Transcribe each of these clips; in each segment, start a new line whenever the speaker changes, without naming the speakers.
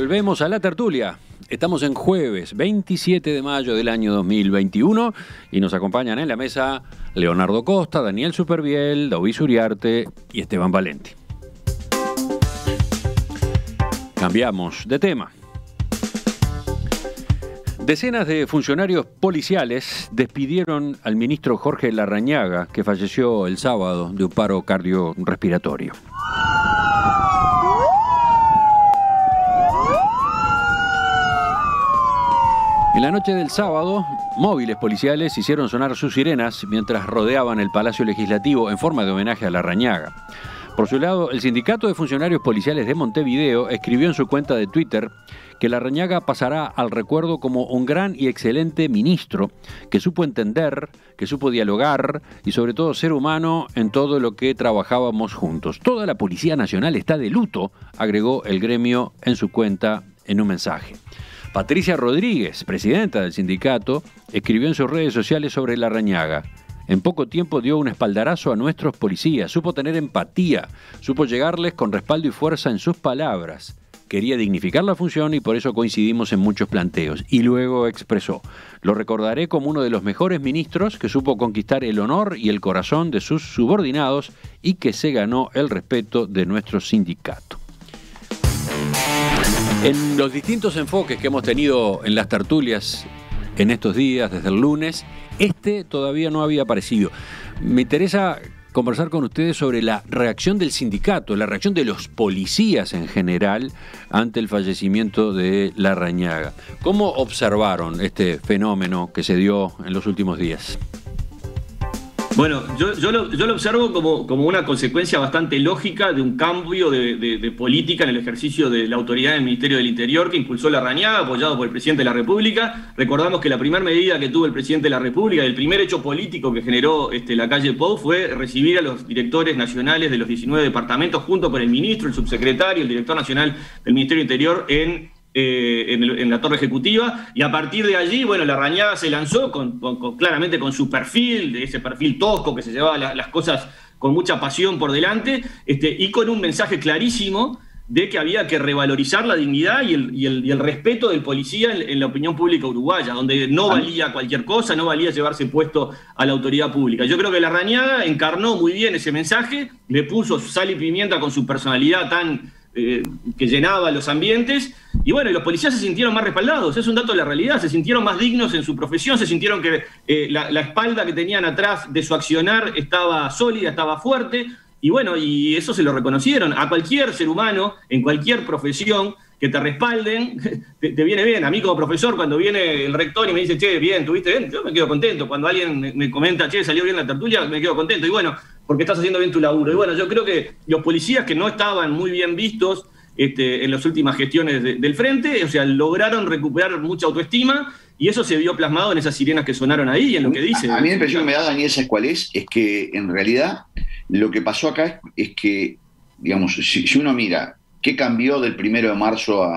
Volvemos a la tertulia. Estamos en jueves 27 de mayo del año 2021 y nos acompañan en la mesa Leonardo Costa, Daniel Superviel, David Uriarte y Esteban Valenti. Cambiamos de tema. Decenas de funcionarios policiales despidieron al ministro Jorge Larrañaga, que falleció el sábado de un paro cardiorrespiratorio. En la noche del sábado, móviles policiales hicieron sonar sus sirenas mientras rodeaban el Palacio Legislativo en forma de homenaje a Larrañaga. Por su lado, el Sindicato de Funcionarios Policiales de Montevideo escribió en su cuenta de Twitter que Larrañaga pasará al recuerdo como un gran y excelente ministro que supo entender, que supo dialogar y sobre todo ser humano en todo lo que trabajábamos juntos. Toda la Policía Nacional está de luto, agregó el gremio en su cuenta en un mensaje. Patricia Rodríguez, presidenta del sindicato, escribió en sus redes sociales sobre Larrañaga. En poco tiempo dio un espaldarazo a nuestros policías, supo tener empatía, supo llegarles con respaldo y fuerza en sus palabras. Quería dignificar la función y por eso coincidimos en muchos planteos. Y luego expresó: lo recordaré como uno de los mejores ministros que supo conquistar el honor y el corazón de sus subordinados y que se ganó el respeto de nuestro sindicato. En los distintos enfoques que hemos tenido en las tertulias en estos días, desde el lunes, todavía no había aparecido. Me interesa conversar con ustedes sobre la reacción del sindicato, la reacción de los policías en general ante el fallecimiento de Larrañaga. ¿Cómo observaron este fenómeno que se dio en los últimos días?
Bueno, yo lo observo como una consecuencia bastante lógica de un cambio de política en el ejercicio de la autoridad del Ministerio del Interior que impulsó Larrañaga, apoyado por el presidente de la República. Recordamos que la primera medida que tuvo el presidente de la República, el primer hecho político que generó la calle Pou, fue recibir a los directores nacionales de los 19 departamentos junto con el ministro, el subsecretario, el director nacional del Ministerio del Interior en la torre ejecutiva, y a partir de allí, bueno, Larrañaga se lanzó claramente con su perfil, de ese perfil tosco que se llevaba las cosas con mucha pasión por delante, y con un mensaje clarísimo de que había que revalorizar la dignidad y el respeto del policía en la opinión pública uruguaya, donde no valía cualquier cosa, no valía llevarse puesto a la autoridad pública. Yo creo que Larrañaga encarnó muy bien ese mensaje, le puso sal y pimienta con su personalidad que llenaba los ambientes, y bueno, y los policías se sintieron más respaldados, es un dato de la realidad, se sintieron más dignos en su profesión, se sintieron que la espalda que tenían atrás de su accionar estaba sólida, estaba fuerte, y bueno, y eso se lo reconocieron. A cualquier ser humano, en cualquier profesión, que te respalden, te viene bien. A mí como profesor, cuando viene el rector y me dice, che, bien, ¿tuviste bien? Yo me quedo contento. Cuando alguien me comenta, che, salió bien la tertulia, me quedo contento. Y bueno, porque estás haciendo bien tu laburo. Y bueno, yo creo que los policías que no estaban muy bien vistos en las últimas gestiones del frente, o sea, lograron recuperar mucha autoestima, y eso se vio plasmado en esas sirenas que sonaron ahí y en lo que dice.
A mí la impresión que me da, Daniel, ¿sabes cuál es? Es que en realidad lo que pasó acá es que, digamos, si uno mira ¿qué cambió del 1 de marzo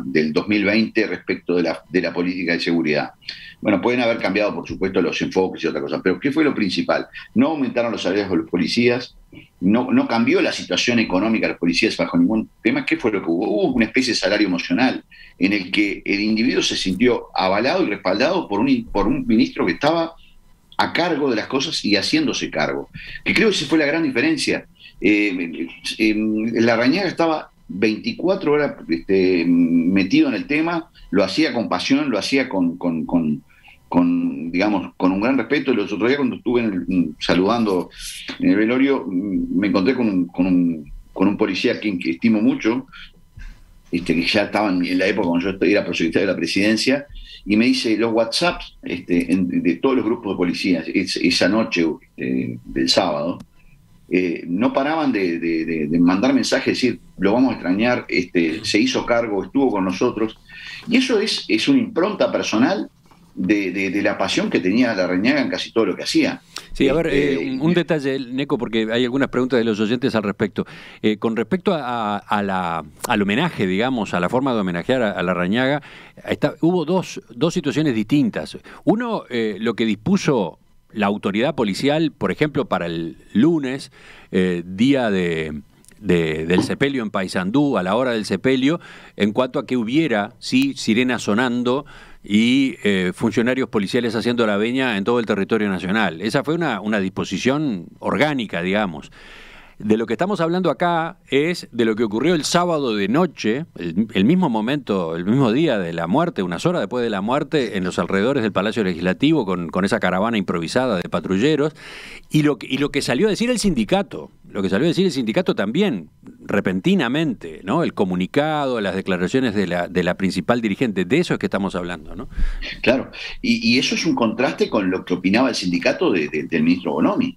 del 2020 respecto de la política de seguridad? Bueno, pueden haber cambiado, por supuesto, los enfoques y otras cosas, pero ¿qué fue lo principal? No aumentaron los salarios de los policías, no cambió la situación económica de los policías bajo ningún tema. ¿Qué fue lo que hubo? Hubo una especie de salario emocional en el que el individuo se sintió avalado y respaldado por un ministro que estaba a cargo de las cosas y haciéndose cargo. Que creo que esa fue la gran diferencia. Larrañaga estaba 24 horas metido en el tema, lo hacía con pasión, lo hacía con digamos, con un gran respeto. Los otros días cuando estuve saludando en el velorio, me encontré con un policía que estimo mucho, que ya estaba en la época cuando yo era prosecretario de la presidencia, y me dice los WhatsApps de todos los grupos de policías esa noche del sábado, no paraban de mandar mensajes, decir, lo vamos a extrañar, se hizo cargo, estuvo con nosotros. Y eso es una impronta personal de la pasión que tenía Larrañaga en casi todo lo que hacía.
Sí, a ver, un detalle, Neco, porque hay algunas preguntas de los oyentes al respecto. Con respecto al homenaje, digamos, a la forma de homenajear a Larrañaga, hubo dos situaciones distintas. Uno, lo que dispuso la autoridad policial, por ejemplo, para el lunes, día de del sepelio en Paysandú, a la hora del sepelio, en cuanto a que hubiera, sí, sirenas sonando y funcionarios policiales haciendo la veña en todo el territorio nacional. Esa fue una disposición orgánica, digamos. De lo que estamos hablando acá es de lo que ocurrió el sábado de noche, el mismo momento, el mismo día de la muerte, unas horas después de la muerte, en los alrededores del Palacio Legislativo, con esa caravana improvisada de patrulleros, y lo que salió a decir el sindicato. Lo que salió a decir el sindicato también, repentinamente, ¿no? El comunicado, las declaraciones de la principal dirigente, de eso es que estamos hablando, ¿no?
Claro, y eso es un contraste con lo que opinaba el sindicato del ministro Bonomi.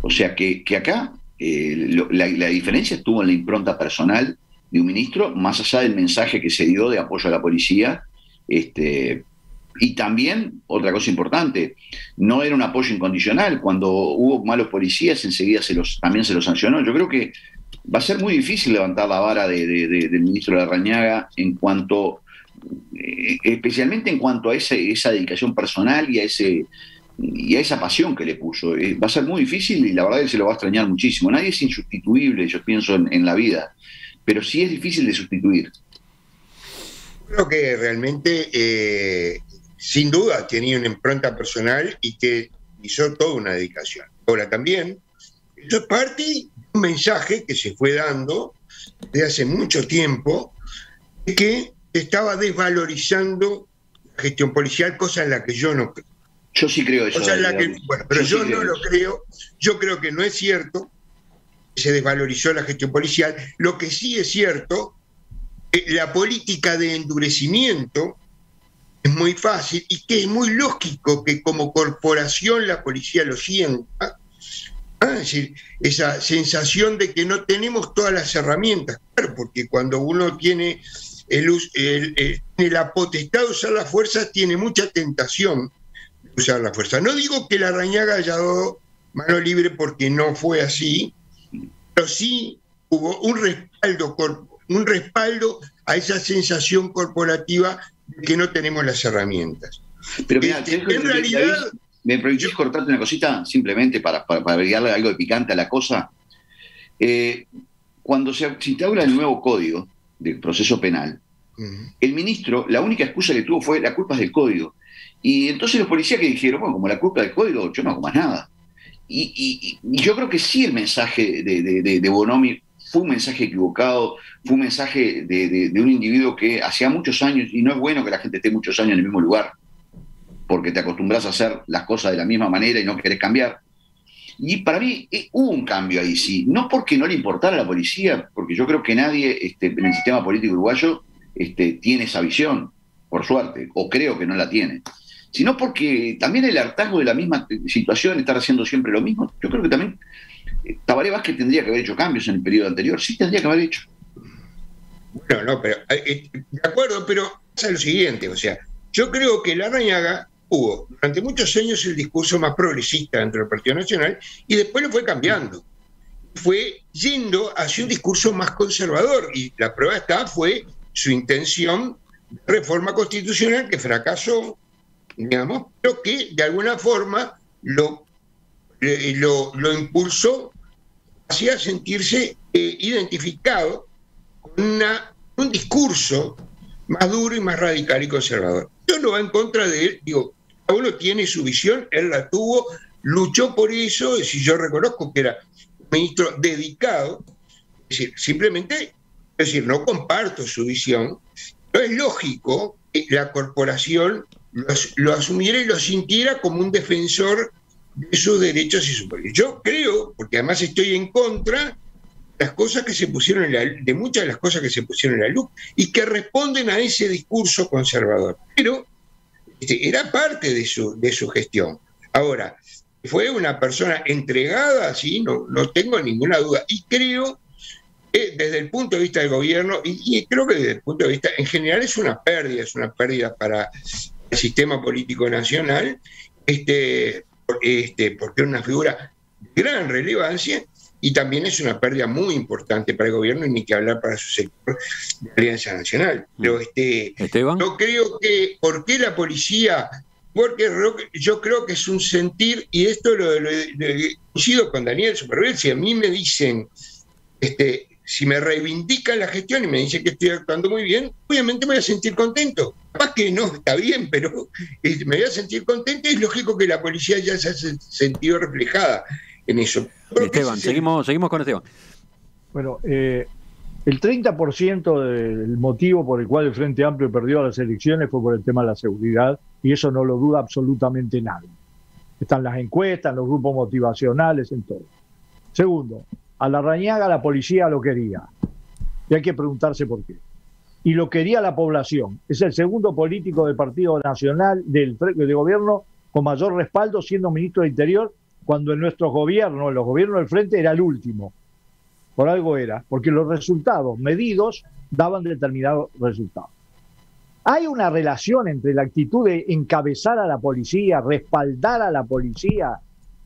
O sea, que acá la diferencia estuvo en la impronta personal de un ministro, más allá del mensaje que se dio de apoyo a la policía. Y también, otra cosa importante, no era un apoyo incondicional. Cuando hubo malos policías, enseguida también se los sancionó. Yo creo que va a ser muy difícil levantar la vara del ministro Larrañaga especialmente en cuanto a esa dedicación personal y a esa pasión que le puso. Va a ser muy difícil y la verdad es que se lo va a extrañar muchísimo. Nadie es insustituible, yo pienso, en la vida, pero sí es difícil de sustituir.
Creo que realmente, sin duda, tenía una impronta personal y que hizo toda una dedicación. Ahora también, esto es parte de un mensaje que se fue dando desde hace mucho tiempo, de que estaba desvalorizando la gestión policial, cosa en la que yo no creo.
Yo sí creo eso.
Pero yo no lo creo. Yo creo que no es cierto que se desvalorizó la gestión policial. Lo que sí es cierto, la política de endurecimiento es muy fácil y que es muy lógico que como corporación la policía lo sienta. Es decir, esa sensación de que no tenemos todas las herramientas. Claro, porque cuando uno tiene la potestad de usar la fuerza, tiene mucha tentación usar la fuerza. No digo que Larrañaga haya dado mano libre porque no fue así, pero sí hubo un respaldo a esa sensación corporativa de que no tenemos las herramientas.
Pero mira,
en realidad...
¿Me permitís cortarte una cosita? Simplemente para agregarle algo de picante a la cosa. Cuando se instaura el nuevo código del proceso penal, el ministro, la única excusa que tuvo fue la culpa es del código. Y entonces los policías que dijeron, bueno, como la culpa del código, yo no hago más nada. Y yo creo que sí el mensaje de Bonomi fue un mensaje equivocado, fue un mensaje de un individuo que hacía muchos años, y no es bueno que la gente esté muchos años en el mismo lugar, porque te acostumbras a hacer las cosas de la misma manera y no querés cambiar. Y para mí hubo un cambio ahí, sí. No porque no le importara a la policía, porque yo creo que nadie en el sistema político uruguayo tiene esa visión, por suerte, o creo que no la tiene, sino porque también el hartazgo de la misma situación, estar haciendo siempre lo mismo. Yo creo que también Tabaré Vázquez tendría que haber hecho cambios en el periodo anterior, sí tendría que haber hecho.
Bueno, no, pero de acuerdo, pero pasa lo siguiente, o sea, yo creo que Larrañaga hubo durante muchos años el discurso más progresista dentro del Partido Nacional y después lo fue cambiando. Fue yendo hacia un discurso más conservador y la prueba fue su intención de reforma constitucional que fracasó, digamos, pero que de alguna forma lo impulsó hacia sentirse identificado con un discurso más duro y más radical y conservador. Yo no va en contra de él, digo, cada uno tiene su visión, él la tuvo, luchó por eso, y si yo reconozco que era un ministro dedicado, es decir, simplemente, es decir, no comparto su visión, pero es lógico que la corporación lo asumiera y lo sintiera como un defensor de sus derechos y su poder. Yo creo, porque además estoy en contra de muchas de las cosas que se pusieron en la luz y que responden a ese discurso conservador. Pero era parte de su gestión. Ahora, fue una persona entregada, sí, no tengo ninguna duda. Y creo que desde el punto de vista del gobierno, y creo que desde el punto de vista, en general es una pérdida para el sistema político nacional, porque es una figura de gran relevancia y también es una pérdida muy importante para el gobierno y ni que hablar para su sector de Alianza Nacional. Pero
Esteban,
yo creo que, ¿por qué la policía? Porque yo creo que es un sentir, y esto lo coincido con Daniel Superbel, si a mí me dicen si me reivindican la gestión y me dicen que estoy actuando muy bien, obviamente me voy a sentir contento. Capaz que no está bien, pero me voy a sentir contento y es lógico que la policía ya se ha sentido reflejada en eso.
Esteban, seguimos con Esteban.
Bueno, el 30% del motivo por el cual el Frente Amplio perdió las elecciones fue por el tema de la seguridad, y eso no lo duda absolutamente nadie. Están las encuestas, los grupos motivacionales, en todo. Segundo, a Larrañaga la policía lo quería, y hay que preguntarse por qué. Y lo quería la población. Es el segundo político del Partido Nacional, de gobierno, con mayor respaldo, siendo ministro de Interior, cuando en nuestros gobiernos, en los gobiernos del Frente, era el último. Por algo era, porque los resultados medidos daban determinados resultados. Hay una relación entre la actitud de encabezar a la policía, respaldar a la policía,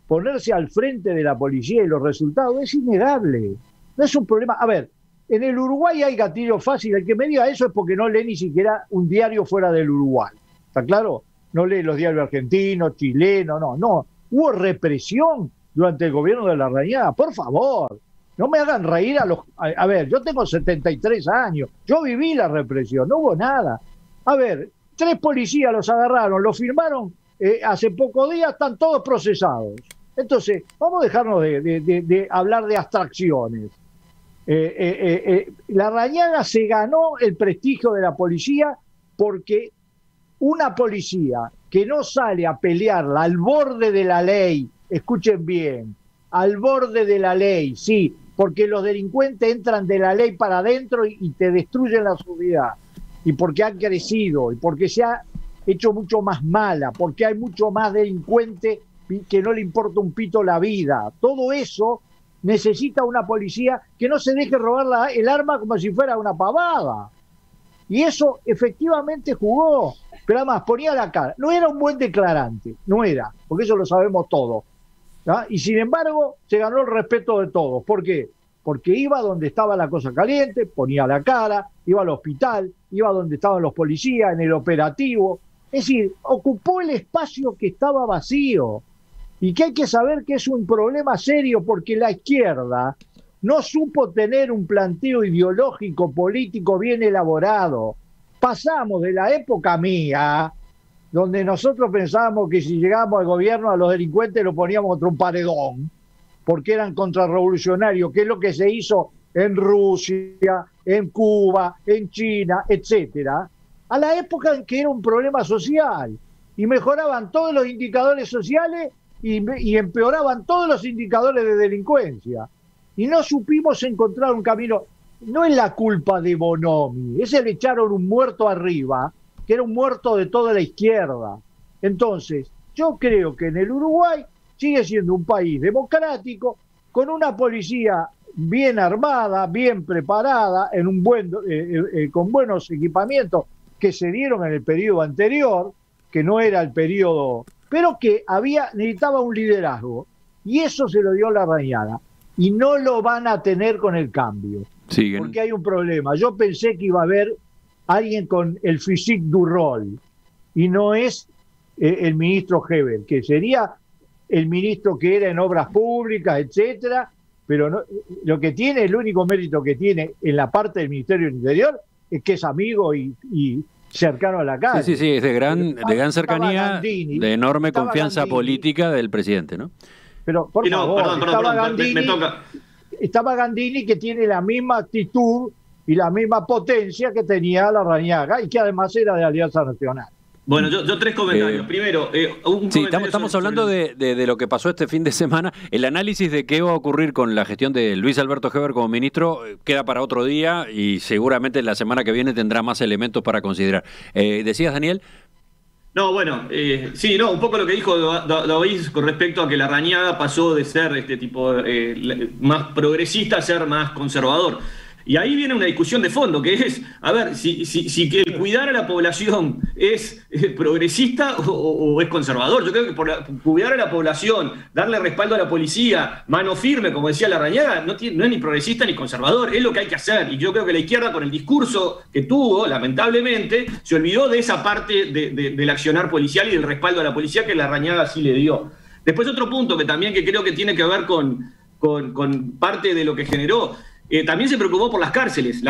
ponerse al frente de la policía y los resultados. Es innegable. No es un problema. A ver, en el Uruguay hay gatillo fácil. El que me diga eso es porque no lee ni siquiera un diario fuera del Uruguay. ¿Está claro? No lee los diarios argentinos, chilenos, no. Hubo represión durante el gobierno de Larrañaga. Por favor. No me hagan reír a ver, yo tengo 73 años, yo viví la represión, no hubo nada. A ver, 3 policías los agarraron, los firmaron hace pocos días, están todos procesados. Entonces, vamos a dejarnos de hablar de abstracciones. Larrañaga se ganó el prestigio de la policía porque una policía que no sale a pelearla al borde de la ley, escuchen bien, al borde de la ley, sí, porque los delincuentes entran de la ley para adentro y te destruyen la sociedad, y porque han crecido, y porque se ha hecho mucho más mala, porque hay mucho más delincuente que no le importa un pito la vida. Todo eso necesita una policía que no se deje robar el arma como si fuera una pavada. Y eso efectivamente jugó, pero además ponía la cara. No era un buen declarante, no era, porque eso lo sabemos todos. ¿Ah? Y sin embargo se ganó el respeto de todos. ¿Por qué? Porque iba donde estaba la cosa caliente, ponía la cara, iba al hospital, iba donde estaban los policías, en el operativo. Es decir, ocupó el espacio que estaba vacío, y que hay que saber que es un problema serio, porque la izquierda no supo tener un planteo ideológico político bien elaborado. Pasamos de la época mía, donde nosotros pensábamos que si llegábamos al gobierno a los delincuentes lo poníamos contra un paredón, porque eran contrarrevolucionarios, que es lo que se hizo en Rusia, en Cuba, en China, etcétera, a la época en que era un problema social, y mejoraban todos los indicadores sociales y empeoraban todos los indicadores de delincuencia. Y no supimos encontrar un camino. No es la culpa de Bonomi, ese le echaron un muerto arriba, que era un muerto de toda la izquierda. Entonces, yo creo que en el Uruguay sigue siendo un país democrático, con una policía bien armada, bien preparada, con buenos equipamientos que se dieron en el periodo anterior, que no era el periodo, pero que necesitaba un liderazgo. Y eso se lo dio Larrañaga. Y no lo van a tener con el cambio. Siguen. Porque hay un problema. Yo pensé que iba a haber alguien con el physique du rôle, y no es el ministro Hebel, que sería el ministro que era en obras públicas, etcétera, pero no, lo que tiene, el único mérito que tiene en la parte del Ministerio del Interior es que es amigo y cercano a la calle.
Sí, es de gran cercanía, Gandini, de enorme confianza Gandini, política del presidente, ¿no?
Pero, por favor, Gandini, me toca.
Estaba Gandini, que tiene la misma actitud y la misma potencia que tenía Larrañaga, y que además era de Alianza Nacional.
Bueno, yo 3 comentarios. Primero,
estamos hablando de lo que pasó este fin de semana. El análisis de qué va a ocurrir con la gestión de Luis Alberto Heber como ministro queda para otro día, y seguramente la semana que viene tendrá más elementos para considerar. ¿Decías, Daniel?
No, bueno, un poco lo que dijo David con respecto a que Larrañaga pasó de ser más progresista a ser más conservador. Y ahí viene una discusión de fondo, que es, a ver, si que el cuidar a la población es progresista o es conservador. Yo creo que por cuidar a la población, darle respaldo a la policía, mano firme, como decía Larrañaga, no es ni progresista ni conservador, es lo que hay que hacer. Y yo creo que la izquierda, con el discurso que tuvo, lamentablemente, se olvidó de esa parte del accionar policial y del respaldo a la policía que Larrañaga sí le dio. Después otro punto que creo que tiene que ver con parte de lo que generó. también se preocupó por las cárceles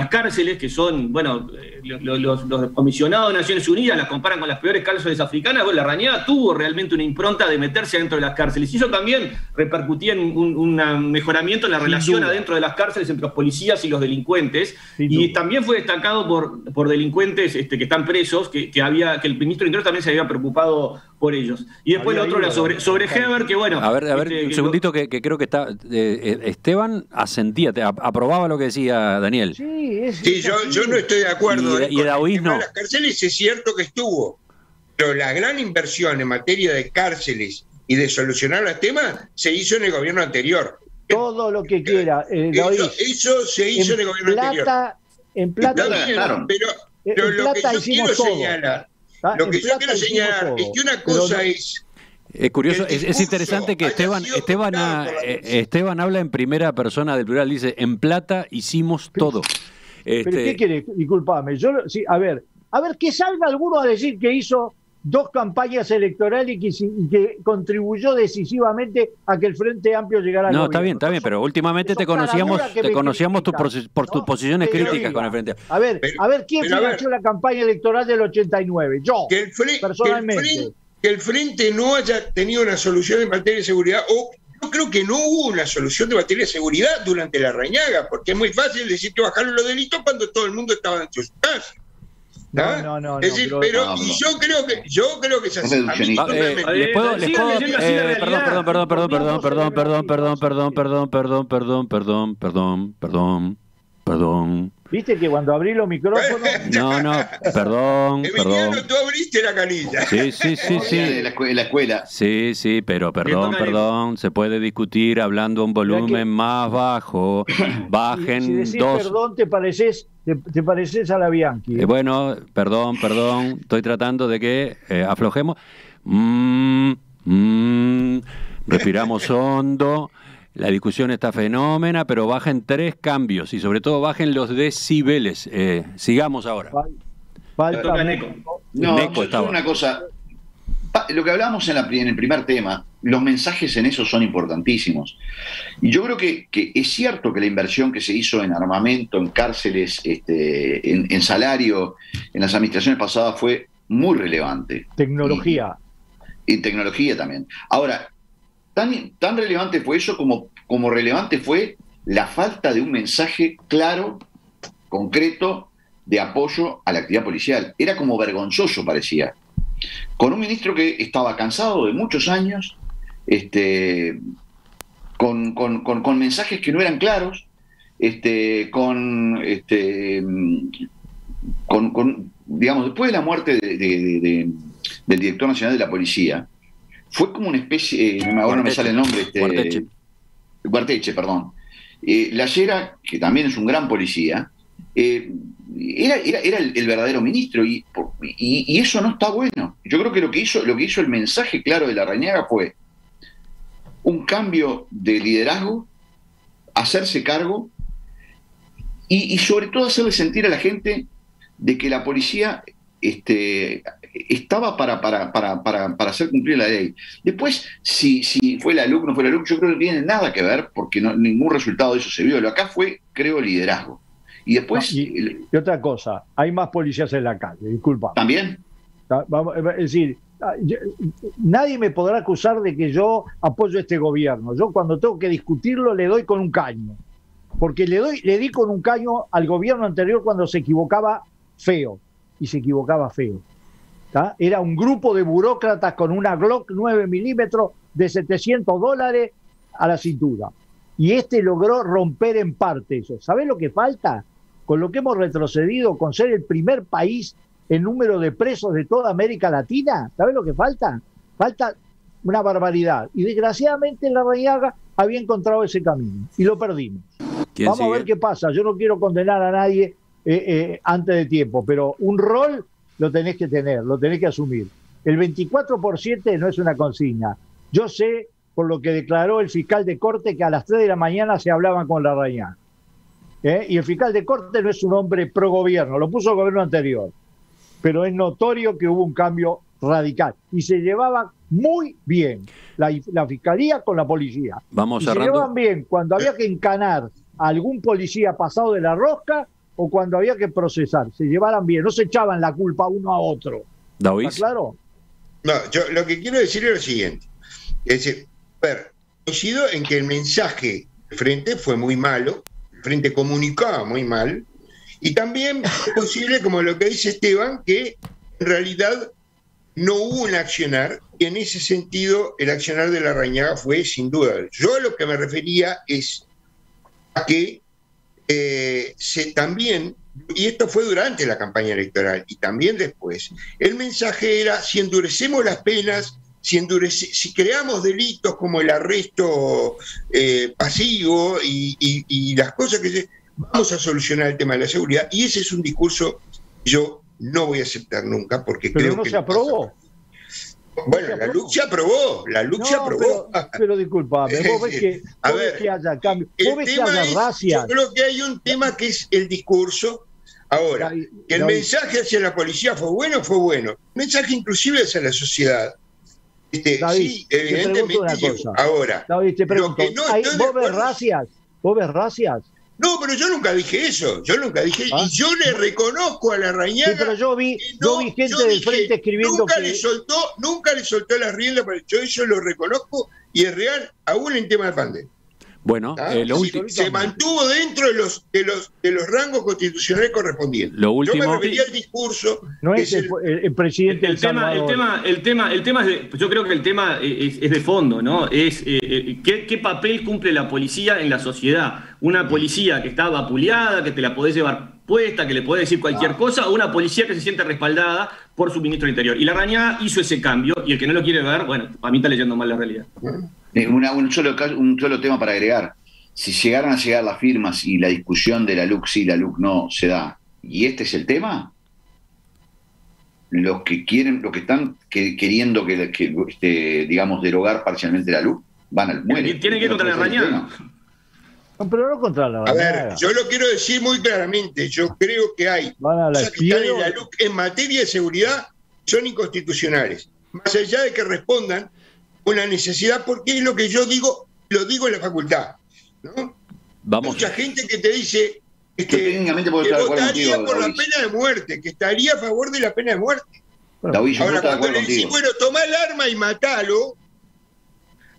que son, bueno, los comisionados de Naciones Unidas las comparan con las peores cárceles africanas. Bueno, Larrañaga tuvo realmente una impronta de meterse dentro de las cárceles, y eso también repercutía en un mejoramiento en la relación adentro de las cárceles entre los policías y los delincuentes, y también fue destacado por delincuentes que están presos, que el ministro del Interior también se había preocupado por ellos. Y después lo otro era sobre Heber, que bueno...
A ver, un segundito que creo que está... Esteban asentía, aprobaba lo que decía Daniel.
Sí, yo no estoy de acuerdo.
Y Daoís no.
Las cárceles es cierto que estuvo, pero la gran inversión en materia de cárceles y de solucionar los temas se hizo en el gobierno anterior.
Todo lo que quiera.
Eso se hizo en el gobierno anterior.
En plata,
pero lo que yo quiero señalar... Lo que yo quiero señalar es que una cosa es...
Es curioso, es interesante que Esteban habla en primera persona del plural, dice, en plata hicimos todo.
¿Pero qué quiere? Disculpame. A ver, que salga alguno a decir que hizo 2 campañas electorales y que contribuyó decisivamente a que el Frente Amplio llegara al gobierno.
Está bien, pero últimamente te conocíamos por tus posiciones críticas con el Frente Amplio.
A ver, ¿quién financió la campaña electoral del 89? Yo, personalmente.
Que el Frente no haya tenido una solución en materia de seguridad, o yo creo que no hubo una solución de materia de seguridad durante la Larrañaga, porque es muy fácil decir que bajaron los delitos cuando todo el mundo estaba en sus casas.
No.
Es decir, yo creo que es así.
Perdón.
¿Viste que cuando abrí los micrófonos?
Perdón.
Emiliano, tú abriste la canilla.
Sí. En la escuela.
Sí, pero perdón. Se puede discutir hablando a un volumen más bajo. Bajen
si decís
2.
Perdón, te pareces a la Bianchi.
Bueno, perdón. Estoy tratando de que aflojemos. Respiramos hondo. La discusión está fenómena, pero bajen 3 cambios y sobre todo bajen los decibeles. Sigamos ahora.
Falta
Neco.
No,
estaba.
Una cosa. Lo que hablamos en el primer tema, los mensajes en eso son importantísimos. Y yo creo que es cierto que la inversión que se hizo en armamento, en cárceles, en salario, en las administraciones pasadas fue muy relevante.
Tecnología.
Y tecnología también. Ahora, tan relevante fue eso como relevante fue la falta de un mensaje claro, concreto, de apoyo a la actividad policial. Era como vergonzoso, parecía. Con un ministro que estaba cansado de muchos años, con mensajes que no eran claros, digamos, después de la muerte del director nacional de la policía, fue como una especie, ahora no me sale el nombre, Guarteche, perdón. La Llera, que también es un gran policía, era el verdadero ministro, y eso no está bueno. Yo creo que lo que hizo el mensaje claro de Larrañaga fue un cambio de liderazgo, hacerse cargo y sobre todo hacerle sentir a la gente de que la policía estaba para hacer cumplir la ley. Después, si fue la LUC, no fue la LUC, yo creo que no tiene nada que ver, porque ningún resultado de eso se vio. Lo acá fue, creo, liderazgo. Y después...
y otra cosa, hay más policías en la calle, disculpa.
¿También?
Es decir, nadie me podrá acusar de que yo apoyo este gobierno. Yo cuando tengo que discutirlo le doy con un caño. Porque le di con un caño al gobierno anterior cuando se equivocaba feo. Y se equivocaba feo. Era un grupo de burócratas con una Glock 9 milímetros de $700 a la cintura. Y logró romper en parte eso. ¿Sabés lo que falta? Con lo que hemos retrocedido, con ser el primer país en número de presos de toda América Latina, ¿sabés lo que falta? Falta una barbaridad. Y desgraciadamente Larrañaga había encontrado ese camino. Y lo perdimos. Vamos a ver qué pasa. Yo no quiero condenar a nadie antes de tiempo, pero un rol lo tenés que tener, lo tenés que asumir. El 24% no es una consigna. Yo sé, por lo que declaró el fiscal de corte, que a las 3 de la mañana se hablaban con Larrañaga. Y el fiscal de corte no es un hombre pro gobierno, lo puso el gobierno anterior. Pero es notorio que hubo un cambio radical. Y se llevaba muy bien la fiscalía con la policía.
Vamos
y
cerrando.
Se llevaban bien cuando había que encanar a algún policía pasado de la rosca o cuando había que procesar. Se llevaran bien, no se echaban la culpa uno a otro.
¿David?
¿Está claro?
No, yo lo que quiero decir es lo siguiente. Es decir, coincido en que el mensaje del Frente fue muy malo, el Frente comunicaba muy mal, y también es posible, como lo que dice Esteban, que en realidad no hubo un accionar, y en ese sentido el accionar de Larrañaga fue sin duda. Yo a lo que me refería es a que también, y esto fue durante la campaña electoral y también después, el mensaje era: si endurecemos las penas, si creamos delitos como el arresto pasivo y las cosas vamos a solucionar el tema de la seguridad. Y ese es un discurso que yo no voy a aceptar nunca, porque
pero
creo
no
que
se aprobó.
Bueno, la LUC se aprobó,
Pero disculpame, vos ves que haya cambio, vos ves que haya racias.
Yo creo que hay un tema que es el discurso. Ahora, que el mensaje hacia la policía fue bueno. El mensaje inclusive hacia la sociedad.
David,
sí, evidentemente. Ahora,
David, te pregunto, ¿vos ves racias?
No, pero yo nunca dije eso. Y yo le reconozco a Larrañaga.
Sí, pero yo vi gente del Frente escribiendo
nunca le soltó la rienda. Yo eso lo reconozco y es real, aún en tema de pandemia.
Bueno,
se mantuvo dentro de los rangos constitucionales correspondientes.
Lo último,
yo me refería al discurso.
No es el presidente del Salvador.
El tema yo creo que el tema es de fondo, ¿no? Es ¿qué papel cumple la policía en la sociedad? Una policía que está vapuleada, que te la podés llevar puesta, que le podés decir cualquier cosa, o una policía que se siente respaldada por su ministro del Interior. Y Larrañaga hizo ese cambio, y el que no lo quiere ver, bueno, a mí está leyendo mal la realidad.
Un solo tema para agregar. Si llegaran a llegar las firmas y la discusión de la LUC sí, la LUC no se da, y este es el tema, los que están queriendo digamos, derogar parcialmente la LUC, mueren.
Tienen que ir contra Larrañaga.
No, pero no contra la Larrañaga.
A ver, yo lo quiero decir muy claramente. Yo creo que hay cosas que están en la LUC en materia de seguridad son inconstitucionales. Más allá de que respondan una necesidad, porque es lo que yo digo, lo digo en la facultad, ¿no? Mucha gente que te dice que votaría por la pena de muerte, que estaría a favor de la pena de muerte.
David,
ahora, cuando le dicen, bueno, tomá el arma y matalo,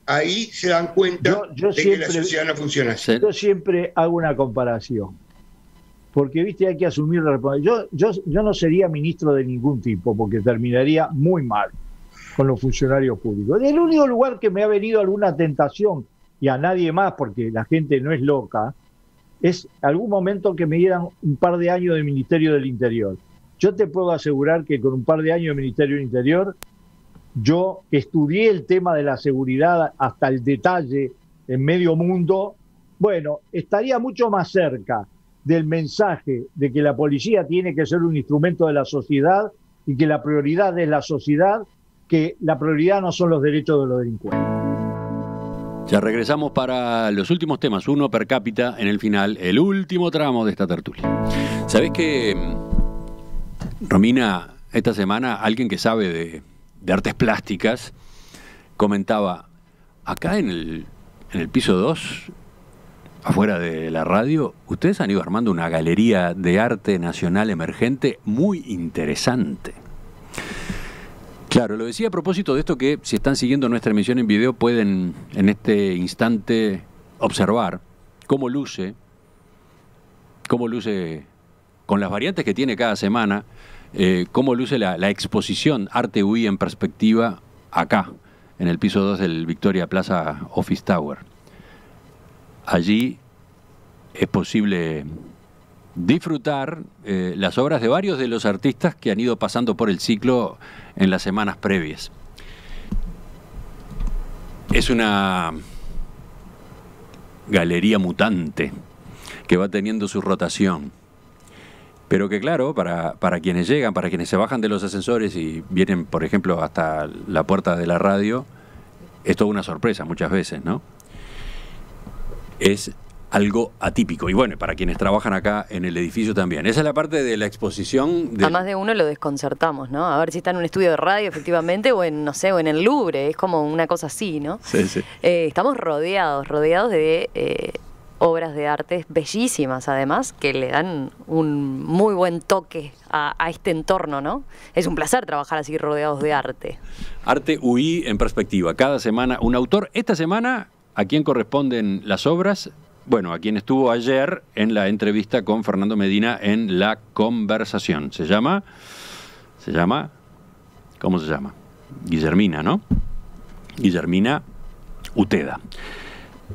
ahí se dan cuenta que la sociedad no funciona así.
Yo siempre hago una comparación, porque viste, hay que asumir la responsabilidad. Yo no sería ministro de ningún tipo, porque terminaría muy mal con los funcionarios públicos. El único lugar que me ha venido alguna tentación, y a nadie más, porque la gente no es loca, es algún momento que me dieran un par de años de Ministerio del Interior. Yo te puedo asegurar que con un par de años de Ministerio del Interior, yo estudié el tema de la seguridad hasta el detalle en medio mundo, bueno, estaría mucho más cerca del mensaje de que la policía tiene que ser un instrumento de la sociedad y que la prioridad es la sociedad, que la prioridad no son los derechos de los delincuentes.
Ya regresamos para los últimos temas, uno per cápita en el final, el último tramo de esta tertulia. ¿Sabés que, Romina, esta semana alguien que sabe de artes plásticas comentaba, acá en el piso 2, afuera de la radio, ustedes han ido armando una galería de arte nacional emergente muy interesante? Claro, lo decía a propósito de esto, que si están siguiendo nuestra emisión en video pueden en este instante observar cómo luce con las variantes que tiene cada semana, cómo luce la exposición Arte UI en perspectiva acá, en el piso 2 del Victoria Plaza Office Tower. Allí es posible disfrutar las obras de varios de los artistas que han ido pasando por el ciclo en las semanas previas. Es una galería mutante que va teniendo su rotación, pero que claro, para quienes llegan, para quienes se bajan de los ascensores y vienen, por ejemplo, hasta la puerta de la radio, es toda una sorpresa muchas veces, ¿no? Es algo atípico. Y bueno, para quienes trabajan acá en el edificio también. Esa es la parte de la exposición.
A más de uno lo desconcertamos, ¿no? A ver si está en un estudio de radio, efectivamente, o en, no sé, o en el Louvre. Es como una cosa así, ¿no?
Sí, sí.
Estamos rodeados de obras de arte bellísimas, además, que le dan un muy buen toque a este entorno, ¿no? Es un placer trabajar así rodeados de arte.
Arte UI en perspectiva. Cada semana un autor. Esta semana, ¿a quién corresponden las obras? Bueno, a quien estuvo ayer en la entrevista con Fernando Medina en La Conversación. Se llama, ¿cómo se llama? Guillermina, ¿no? Guillermina Uteda.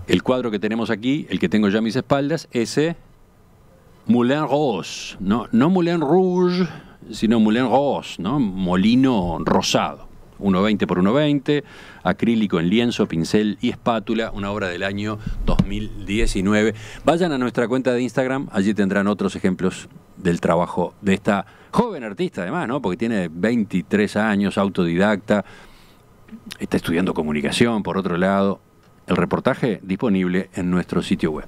El cuadro que tenemos aquí, el que tengo ya a mis espaldas, ese Moulin Rose, no Moulin Rouge, sino Moulin Rose, ¿no? Molino rosado. 1,20 por 1,20, acrílico en lienzo, pincel y espátula, una obra del año 2019. Vayan a nuestra cuenta de Instagram, allí tendrán otros ejemplos del trabajo de esta joven artista, además, ¿no? Porque tiene 23 años, autodidacta, está estudiando comunicación, por otro lado. El reportaje disponible en nuestro sitio web.